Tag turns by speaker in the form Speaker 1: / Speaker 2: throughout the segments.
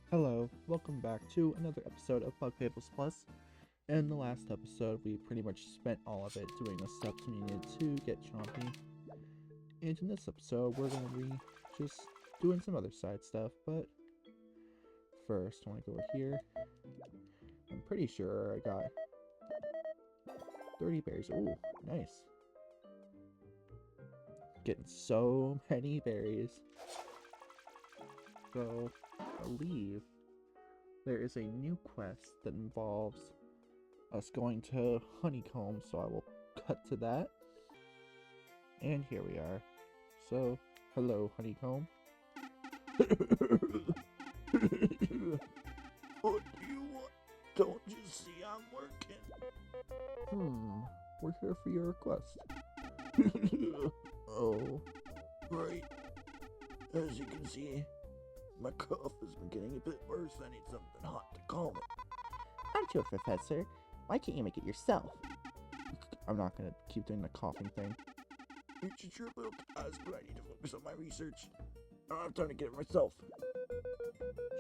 Speaker 1: Hello, welcome back to another episode of Bug Fables Plus. In the last episode, we pretty much spent all of it doing the steps we needed to get Chompy. And in this episode, we're going to be just doing some other side stuff, but first, I want to go over here. I'm pretty sure I got 30 berries. Ooh, nice. Getting so many berries. So, I believe there is a new quest that involves us going to Honeycomb, so I will cut to that. And here we are. So, hello, Honeycomb.
Speaker 2: What do you want? Don't you see I'm working?
Speaker 1: We're here for your request.
Speaker 2: Oh, right. As you can see, my cough has been getting a bit worse. I need something hot to calm it.
Speaker 3: Aren't you a professor? Why can't you make it yourself?
Speaker 1: I'm not gonna keep doing the coughing thing.
Speaker 2: It's a true little task, but I need to focus on my research. I don't have time to get it myself.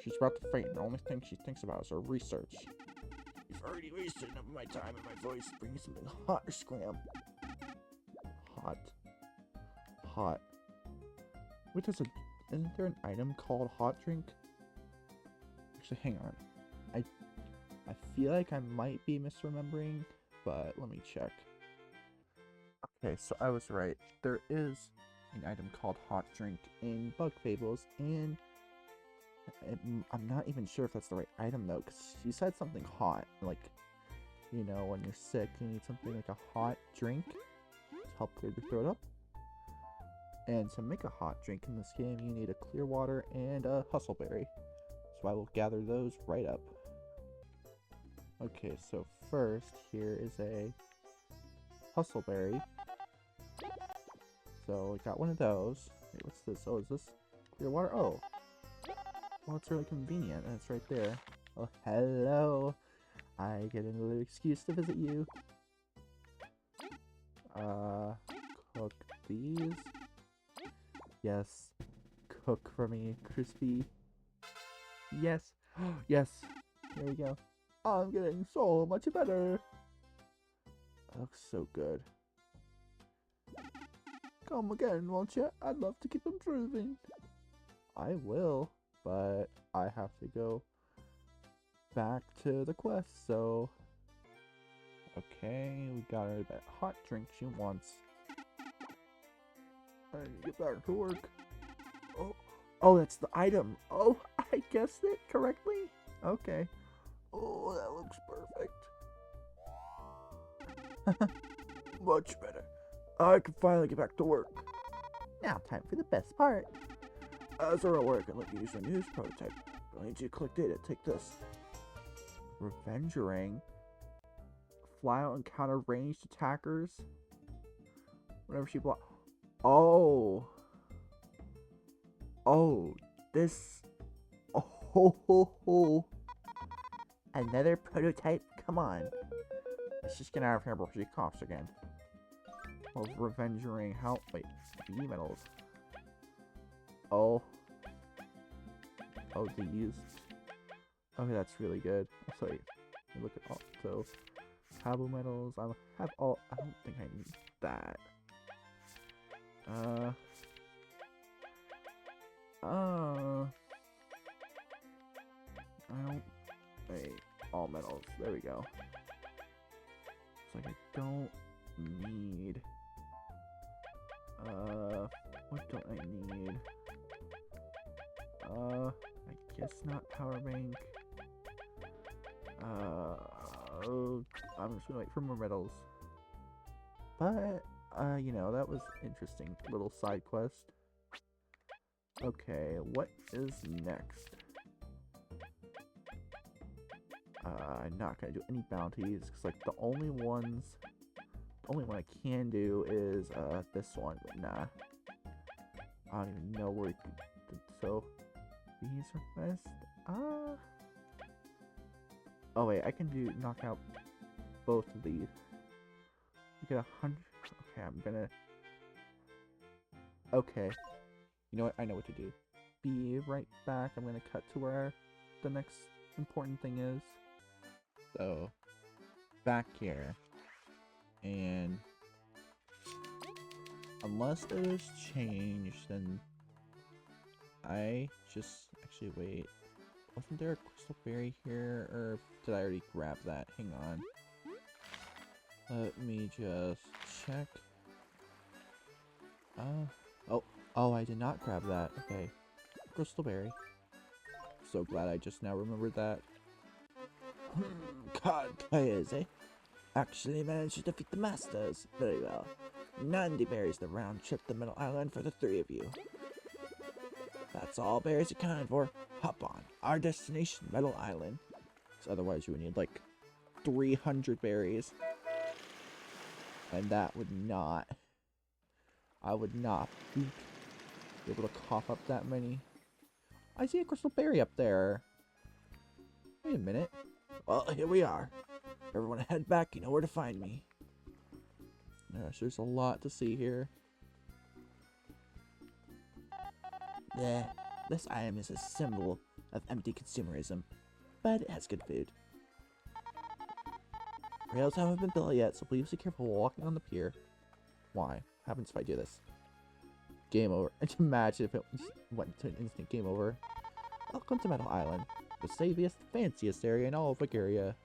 Speaker 1: She's about to faint. The only thing she thinks about is her research.
Speaker 2: You've already wasted enough of my time and my voice. Bring me something hot or scram.
Speaker 1: Hot. Hot. Wait, isn't there an item called hot drink? Actually, hang on. I feel like I might be misremembering, but let me check. Okay, so I was right. There is an item called hot drink in Bug Fables, and I'm not even sure if that's the right item though, because she said something hot, like, you know, when you're sick, you need something like a hot drink to help clear the throat up. And to make a hot drink in this game, you need a clear water and a hustleberry. So I will gather those right up. Okay, so first, here is a hustleberry. So I got one of those. Wait, what's this? Oh, is this clear water? Oh. Well, it's really convenient, and it's right there. Oh, hello. I get another excuse to visit you. Cook these. Yes. Cook for me, crispy. Yes. Yes. There we go. I'm getting so much better. That looks so good. Come again, won't you? I'd love to keep improving. I will, but I have to go back to the quest, so... Okay, we got her that hot drink she wants. I need to get back to work. Oh, that's the item. Oh, I guessed it correctly? Okay.
Speaker 2: Oh, that looks perfect. Much better. I can finally get back to work.
Speaker 3: Now time for the best part.
Speaker 2: As we're at work, I'd like to use my newest prototype. But I need you to collect data. Take this.
Speaker 1: Revenge ring. Fly out and counter ranged attackers. Whenever she block. Oh. Oh, this. Oh.
Speaker 3: Another prototype? Come on.
Speaker 1: Let's just get out of here before she coughs again. Oh, revenge ring. How? Wait, B medals. Oh. Oh, these. Okay, that's really good. So, wait, look at all. So, Taboo medals. I have all. I don't think I need that. I don't. Wait, all medals. There we go. It's like I don't need. What don't I need? I guess not power bank. I'm just gonna wait for more medals. But, you know, that was interesting little side quest. Okay, what is next? I'm not gonna do any bounties, because, like, the only one I can do is, this one, but nah. I don't even know where so, these are best, oh wait, I can knock out both of these. We get 100, okay, I'm gonna, okay, you know what, I know what to do. Be right back, I'm gonna cut to where the next important thing is. So, back here. And unless it has changed, then I just actually wait. Wasn't there a crystal berry here, or did I already grab that? Hang on. Let me just check. Oh, I did not grab that. Okay, crystal berry. So glad I just now remembered that.
Speaker 2: Card players, eh? Actually managed to defeat the masters. Very well. 90 berries the round trip to Middle Island for the 3 of you. That's all berries accounted for. Hop on. Our destination, Middle Island.
Speaker 1: So otherwise you would need like 300 berries. And that would not... I would not be able to cough up that many. I see a crystal berry up there. Wait a minute.
Speaker 2: Well, here we are. Everyone head back, you know where to find me.
Speaker 1: Gosh, there's a lot to see here.
Speaker 2: Yeah, this item is a symbol of empty consumerism, but it has good food.
Speaker 1: Rails haven't been built yet, so please be careful walking on the pier. Why? What happens if I do this? Game over. Imagine if it went to an instant game over. Welcome to Metal Island, the safest, fanciest area in all of Bulgaria.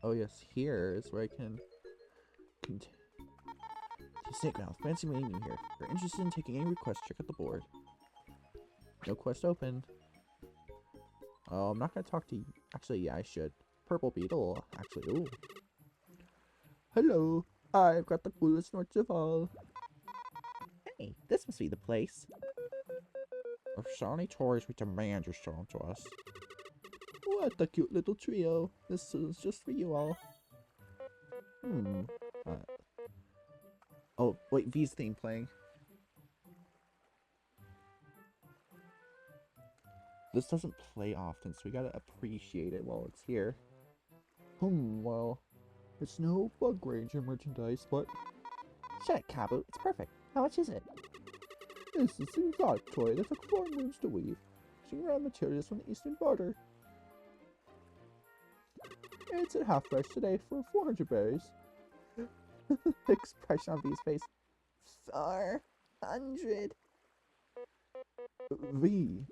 Speaker 1: Oh yes, here is where I can
Speaker 2: Snake Mouth, fancy meeting you here. If you're interested in taking any requests, check out the board.
Speaker 1: No quest open. Oh, I'm not gonna talk to you. Actually, yeah, I should. Purple beetle. Actually, ooh. Hello, I've got the coolest snorts of all.
Speaker 3: Hey, this must be the place.
Speaker 1: If Shawnee toys, we demand you show them to us. What a cute little trio. This is just for you all. Oh, wait, V's theme playing. This doesn't play often, so we gotta appreciate it while it's here. Well, it's no Bug Ranger merchandise, but
Speaker 3: Shut it, Kabu. It's perfect. How much is it?
Speaker 1: this is an exotic toy that took 4 moons to weave, using raw materials from the eastern border. It's at half price today for 400 berries. Expression on V's face.
Speaker 3: 400.
Speaker 1: V,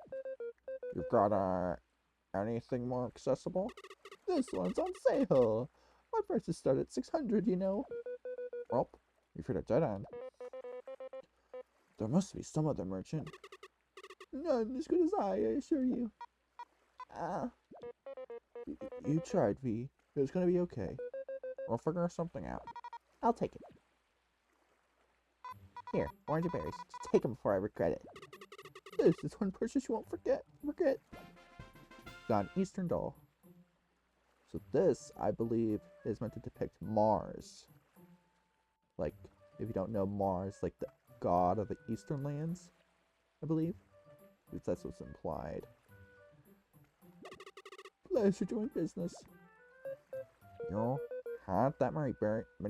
Speaker 1: you've got anything more accessible? This one's on sale. My prices start at 600, you know. Well, you've hit a dead end. There must be some other merchant. None as good as I assure you. You tried, V. It's gonna be okay. We'll figure something out.
Speaker 3: I'll take it. Here, 400 berries. Just take them before I regret it.
Speaker 1: This is one purchase you won't forget. Got an Eastern doll. So this, I believe, is meant to depict Mars. Like, if you don't know Mars, like the god of the Eastern lands, I believe. At least that's what's implied. Pleasure doing business. You had that many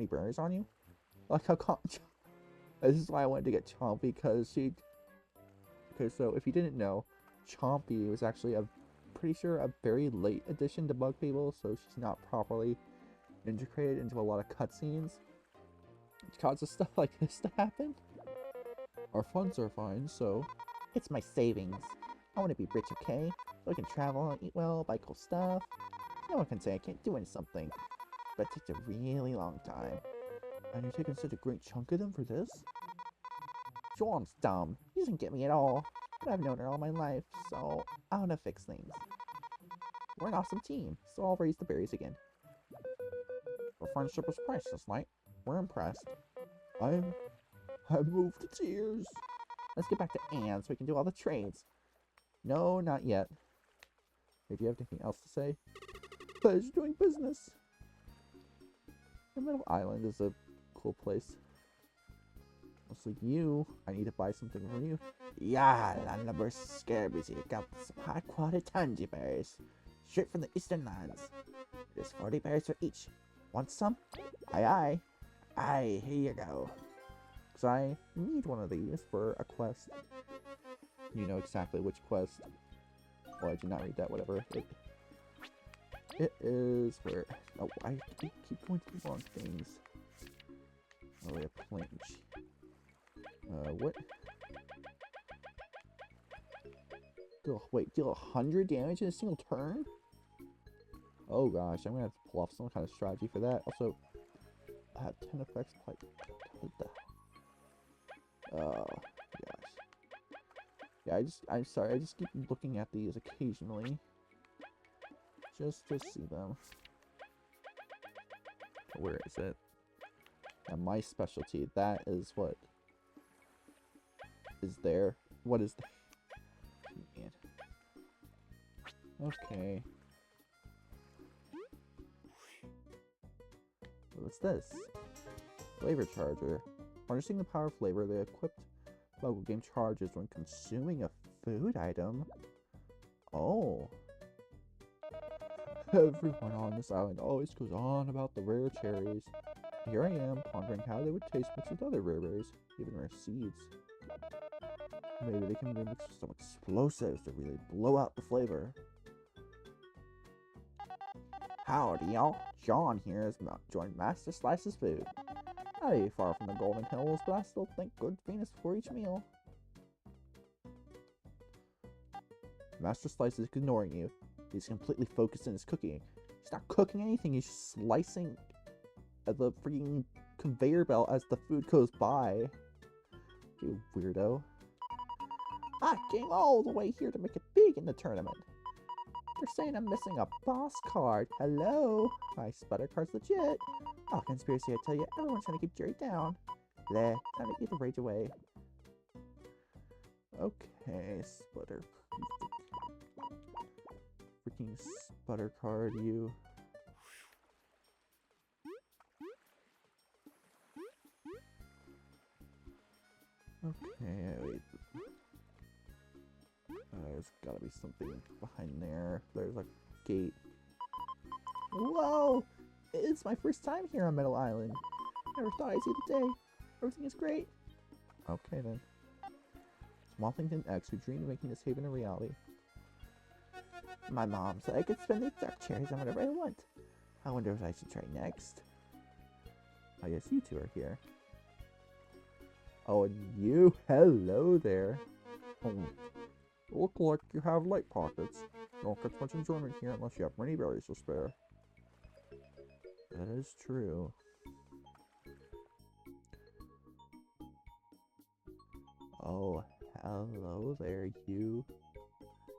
Speaker 1: berries on you? Like how this is why I wanted to get Chompy, because so if you didn't know, Chompy was actually pretty sure a very late addition to Bug Fables, so she's not properly integrated into a lot of cutscenes, which causes stuff like this to happen. Our funds are fine, so
Speaker 3: It's my savings. I want to be rich, okay? So I can travel, eat well, buy cool stuff. No one can say I can't do something. But it takes a really long time.
Speaker 1: and you're taking such a great chunk of them for this?
Speaker 3: John's dumb. He doesn't get me at all. But I've known her all my life, so I want to fix things. We're an awesome team, so I'll raise the berries again.
Speaker 1: Our friendship was priceless, Light. We're impressed. I'm moved to tears.
Speaker 3: Let's get back to Anne so we can do all the trades.
Speaker 1: No, not yet. If you have anything else to say, pleasure doing business. The Middle Island is a cool place. Mostly you. I need to buy something from you.
Speaker 2: Yeah, number scabies here. Got some high quality tangy berries. Straight from the eastern lands. There's 40 berries for each. Want some?
Speaker 3: Aye aye.
Speaker 2: Aye, here you go.
Speaker 3: because I need one of these for a quest.
Speaker 1: You know exactly which quest. Well, I did not read that, whatever. It is where... Oh, I keep going to the wrong things. Oh, wait, a planche. What? Deal 100 damage in a single turn? Oh gosh, I'm gonna have to pull off some kind of strategy for that. Also, I have 10 effects quite... Oh, gosh. Yeah, I'm sorry, I just keep looking at these occasionally. Just to see them. Where is it? Yeah, my specialty, that is what is there. What is there? Man. Okay. What's this? Flavor charger. Harnessing the power of flavor, the equipped local game charges when consuming a food item. Oh. Everyone on this island always goes on about the rare cherries. Here I am, pondering how they would taste mixed with other rare berries, even rare seeds. Maybe they can be mixed with some explosives to really blow out the flavor.
Speaker 2: Howdy, y'all. John here has joined Master Slice's Food. I may be far from the Golden Hills, but I still think good Venus before each meal.
Speaker 3: Master Slice is ignoring you. He's completely focused in his cooking. He's not cooking anything, he's just slicing at the freaking conveyor belt as the food goes by. You weirdo.
Speaker 2: I came all the way here to make it big in the tournament. They're saying I'm missing a boss card. Hello? My sputter card's legit. Oh, conspiracy, I tell you, everyone's trying to keep Jerry down. Bleh, time to get the rage away.
Speaker 3: Okay, sputter. Freaking sputter card, you. Okay, wait. There's gotta be something behind there. There's a gate.
Speaker 2: Whoa! It's my first time here on Metal Island. Never thought I'd see the day. Everything is great.
Speaker 3: Okay then. Swampington X, who dreamed of making this haven a reality.
Speaker 2: My mom said I could spend the dark cherries on whatever I want. I wonder what I should try next.
Speaker 3: I guess you two are here. Oh, and you, hello there. Look like you have light pockets. You don't get much enjoyment here unless you have many berries to spare. That is true. Oh, hello there, you.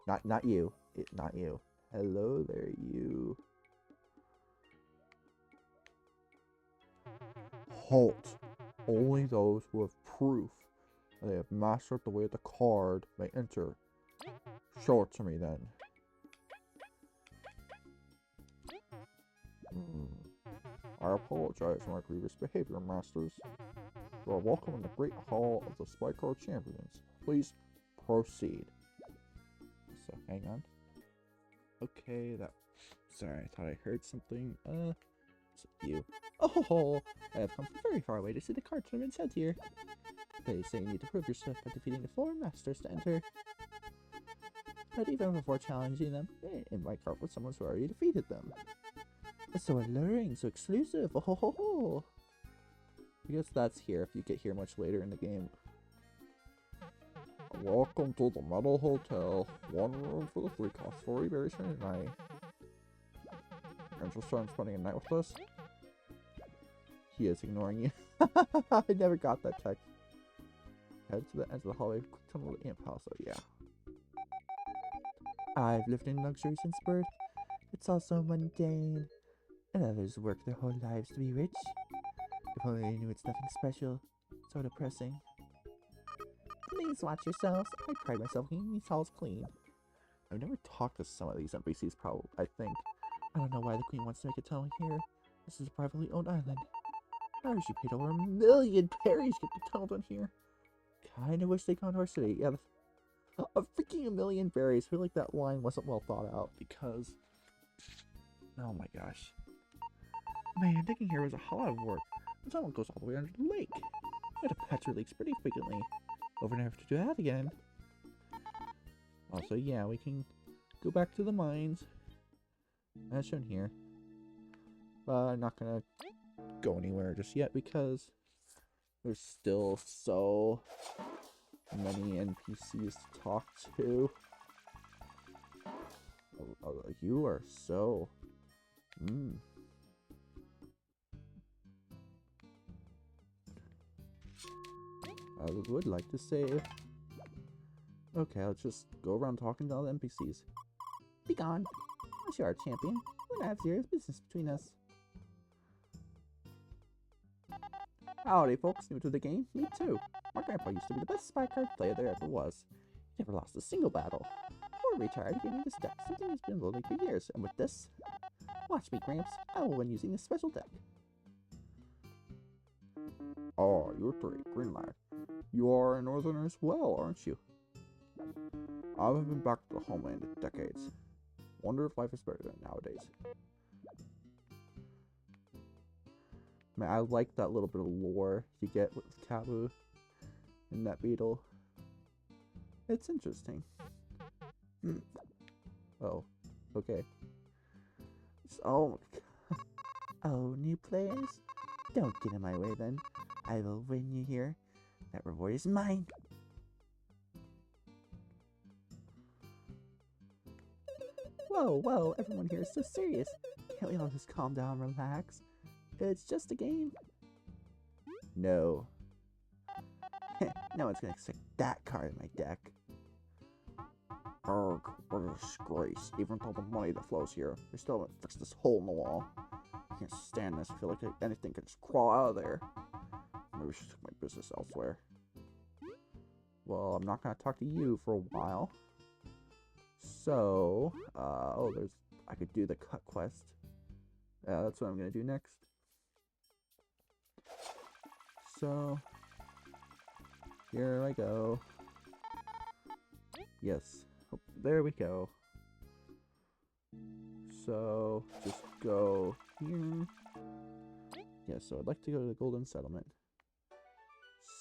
Speaker 3: Not you. Not you. Hello there, you. Halt! Only those who have proof that they have mastered the way of the card may enter. Show it to me then. I apologize for my previous behavior, masters. You are welcome in the Great Hall of the Spike Card Champions. Please proceed. So, hang on. Okay, that... Sorry, I thought I heard something. Is it you? Oh, I have come from very far away to see the card tournaments held here. They say you need to prove yourself by defeating the 4 masters to enter. But even before challenging them, invite card with someone who already defeated them. It's so alluring, so exclusive. Oh ho ho ho! I guess that's here if you get here much later in the game. Welcome to the Metal Hotel. One room for the 3 costs 40 berries for a night. Interested in spending a night with us? He is ignoring you. I never got that text. Head to the end of the hallway, quick tunnel to the Imp House. Oh yeah. I've lived in luxury since birth. It's all so mundane. And others work their whole lives to be rich. If only they knew it's nothing special. So depressing.
Speaker 2: Please watch yourselves. I pride myself in keeping these halls clean.
Speaker 3: I've never talked to some of these NPCs, probably, I think. I don't know why the queen wants to make a tunnel here. This is a privately owned island. I wish you paid over 1 million berries to get the tunnel done here. Kinda wish they'd gone to our city. Yeah, a freaking 1 million berries. I feel like that line wasn't well thought out because... Oh my gosh. Man, digging here was a lot of work. The tunnel goes all the way under the lake.
Speaker 1: I had to petrol leaks pretty frequently. Over and have to do that again. Also, yeah, we can go back to the mines, as shown here. But I'm not gonna go anywhere just yet because there's still so many NPCs to talk to. You are so... I would like to save. Okay, let's just go around talking to all the NPCs. Be gone. Once you are a champion, we're gonna have serious business between us. Howdy, folks. New to the game? Me too. My grandpa used to be the best spy card player there ever was. He never lost a single battle. Before he retired, he gave me this deck, something he's been building for years. And with this, watch me, Gramps. I will win using this special deck.
Speaker 3: Oh, you're great, Green Lad. You are a northerner as well, aren't you? I haven't been back to the homeland in decades. Wonder if life is better than nowadays.
Speaker 1: Man, I like that little bit of lore you get with Taboo and that beetle. It's interesting. Oh, okay. Oh, oh, new players? Don't get in my way then. I will win you here. That reward is mine. Whoa, everyone here is so serious. Can't we all just calm down, relax? It's just a game. No. No one's gonna expect that card in my deck.
Speaker 3: Arg, what a disgrace. Even with all the money that flows here, they still haven't fixed this hole in the wall. I can't stand this. I feel like anything could just crawl out of there. Maybe I should take my business elsewhere.
Speaker 1: Well, I'm not gonna talk to you for a while. So, oh, I could do the cut quest. That's what I'm gonna do next. So, here I go. Yes, oh, there we go. So, just go here. Yeah, so I'd like to go to the Golden Settlement.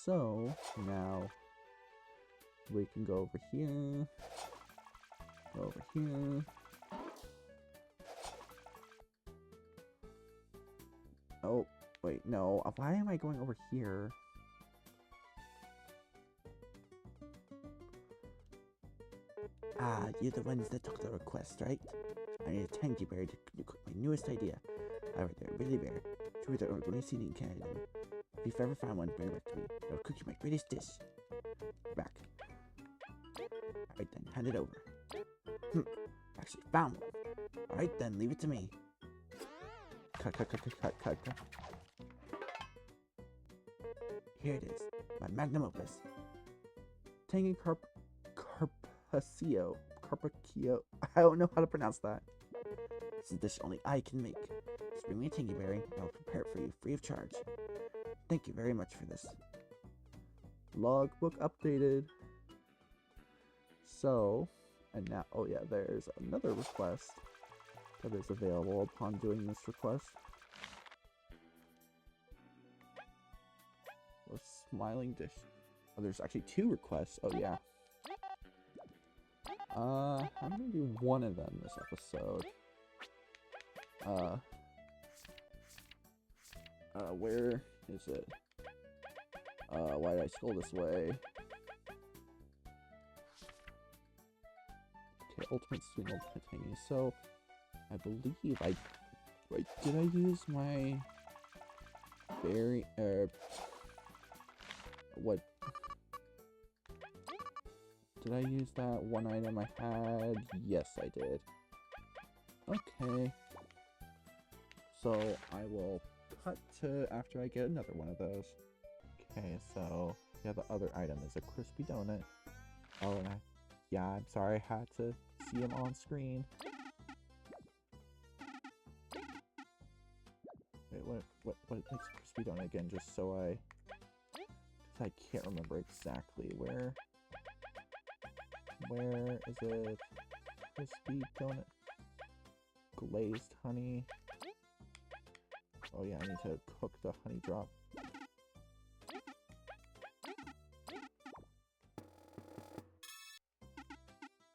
Speaker 1: So, now we can go over here. Over here. Oh, wait, no. Why am I going over here? Ah, you're the ones that took the request, right? I need a tangy berry to cook my newest idea. I read they're really rare. Sure, they're only seen in Canada. If you've ever found one, bring it back to me. I'll cook you my greatest dish. Back. Alright then, hand it over. Actually found one. Alright then, leave it to me. Cut. Here it is, my magnum opus. Tangy Carpaccio. I don't know how to pronounce that. This is a dish only I can make. Just bring me a tangy berry and I'll prepare it for you free of charge. Thank you very much for this. Logbook updated. So, and now, oh yeah, there's another request that is available upon doing this request. A smiling dish. Oh, there's actually 2 requests. Oh yeah. I'm gonna do one of them this episode. Where is it? Why did I scroll this way? Okay, ultimate sweet, ultimate tangy. So, I believe wait, did I use my berry, what? Did I use that one item I had? Yes, I did. Okay. So, I will cut to after I get another one of those. Okay, so, yeah, the other item is a crispy donut. Oh, and yeah, I'm sorry I had to see him on screen. Wait, what makes a crispy donut again? Just so I can't remember exactly where is it? Crispy donut, glazed honey. Oh yeah, I need to cook the honey drop.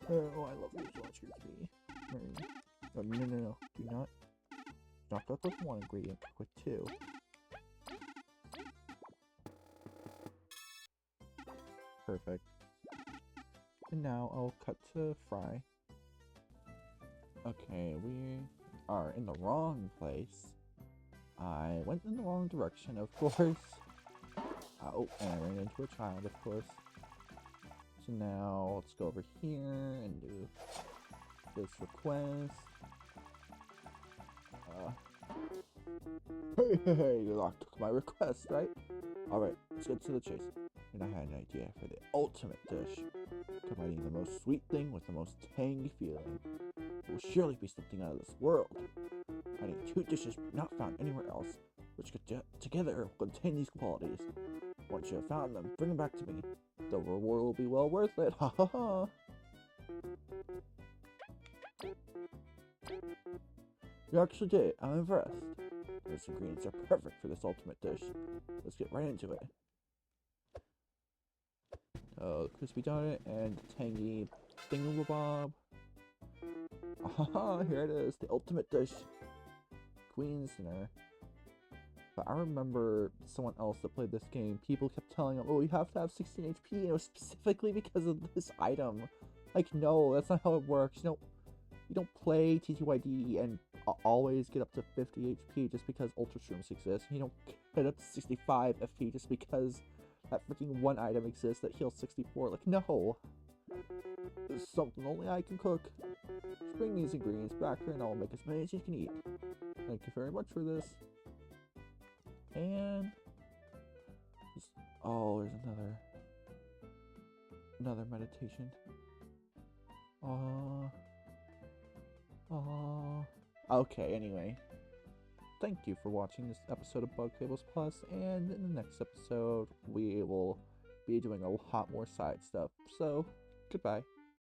Speaker 2: Oh, I love these monsters to me.
Speaker 1: No, no. Do not start with one ingredient. Cook with two. Perfect. And now I'll cut to fry. Okay, we are in the wrong place. I went in the wrong direction, of course. Oh, and I ran into a child, of course. So now let's go over here and do this request. Hey, you took my request, right? Alright, let's get to the chase. And I had an idea for the ultimate dish, combining the most sweet thing with the most tangy feeling. It will surely be something out of this world. Finding two dishes not found anywhere else, which together will contain these qualities. Once you have found them, bring them back to me. The reward will be well worth it. Ha ha ha! You actually did it. I'm impressed. Those ingredients are perfect for this ultimate dish. Let's get right into it. Crispy donut and tangy thingamabob. Aha, here it is, the ultimate dish. Queen's dinner. But I remember someone else that played this game, people kept telling them, oh, you have to have 16 HP, and it was specifically because of this item. Like, no, that's not how it works. You don't play TTYD and always get up to 50 HP just because Ultra Shrooms exist. You don't get up to 65 FP just because that freaking one item exists that heals 64. Like, no. This is something only I can cook. Just bring these ingredients back here and I'll make as many as you can eat. Thank you very much for this. And... oh, there's another meditation. Okay, anyway. Thank you for watching this episode of Bug Fables Plus, and in the next episode, we will be doing a lot more side stuff. So, goodbye.